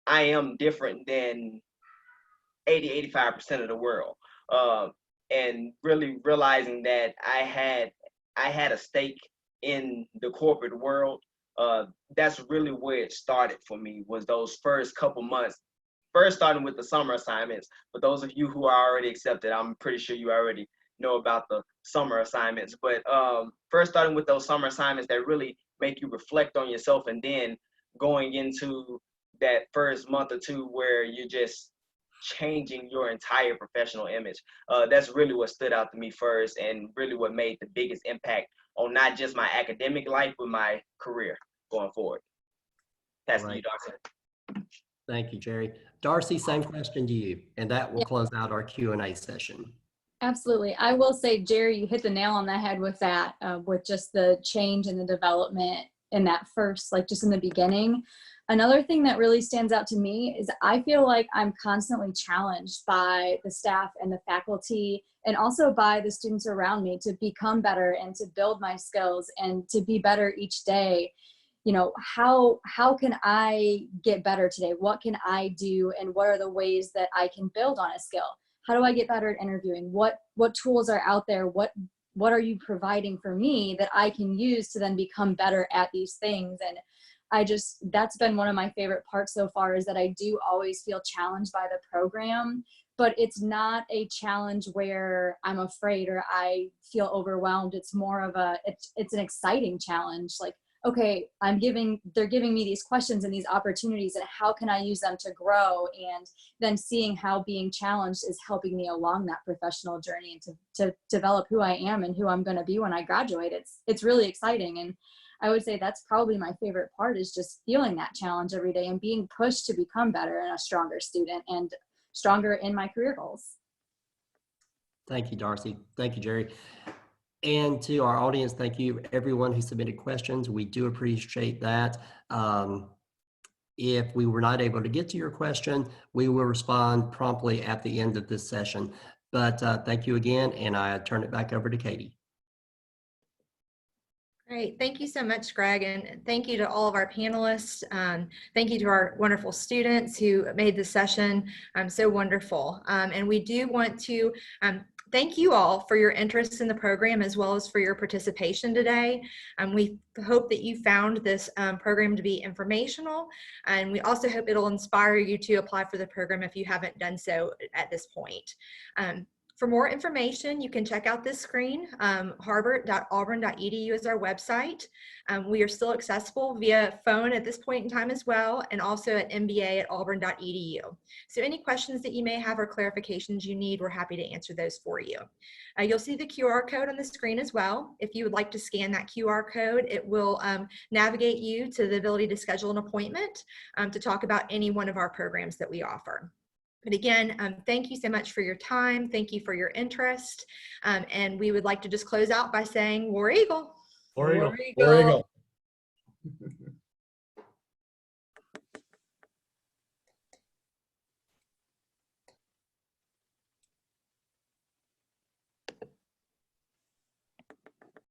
Speaker 7: I am different than 85% of the world. And really realizing that I had a stake in the corporate world. That's really where it started for me, was those first couple months. First starting with the summer assignments. For those of you who are already accepted, I'm pretty sure you already know about the summer assignments. But first starting with those summer assignments that really make you reflect on yourself, and then going into that first month or two where you're just changing your entire professional image. That's really what stood out to me first, and really what made the biggest impact on not just my academic life, but my career going forward. Pass to you, Darcy.
Speaker 8: Thank you, Jerry. Darcy, same question to you, and that will close out our Q&A session.
Speaker 6: Absolutely. I will say, Jerry, you hit the nail on the head with that, with just the change and the development in that first, like just in the beginning. Another thing that really stands out to me is I feel like I'm constantly challenged by the staff and the faculty, and also by the students around me, to become better and to build my skills and to be better each day. You know, how can I get better today? What can I do? And what are the ways that I can build on a skill? How do I get better at interviewing? What tools are out there? What are you providing for me that I can use to then become better at these things? And that's been one of my favorite parts so far, is that I do always feel challenged by the program, but it's not a challenge where I'm afraid or I feel overwhelmed. It's more of it's an exciting challenge. Like, okay, they're giving me these questions and these opportunities, and how can I use them to grow? And then seeing how being challenged is helping me along that professional journey and to develop who I am and who I'm going to be when I graduate. It's really exciting. And I would say that's probably my favorite part, is just feeling that challenge every day and being pushed to become better and a stronger student and stronger in my career goals.
Speaker 8: Thank you, Darcy. Thank you, Jerry. And to our audience, thank you everyone who submitted questions. We do appreciate that. If we were not able to get to your question, we will respond promptly at the end of this session. But thank you again, and I turn it back over to Katie.
Speaker 1: Great. Thank you so much, Greg. And thank you to all of our panelists. Thank you to our wonderful students who made the session so wonderful. And we do want to thank you all for your interest in the program, as well as for your participation today. We hope that you found this program to be informational, and we also hope it'll inspire you to apply for the program if you haven't done so at this point. For more information, you can check out this screen. Harbert.auburn.edu is our website. We are still accessible via phone at this point in time as well, and also at mba@auburn.edu. So any questions that you may have or clarifications you need, we're happy to answer those for you. You'll see the QR code on the screen as well. If you would like to scan that QR code, it will navigate you to the ability to schedule an appointment to talk about any one of our programs that we offer. But again, thank you so much for your time. Thank you for your interest. And we would like to just close out by saying, War Eagle.
Speaker 2: War Eagle.
Speaker 3: War Eagle.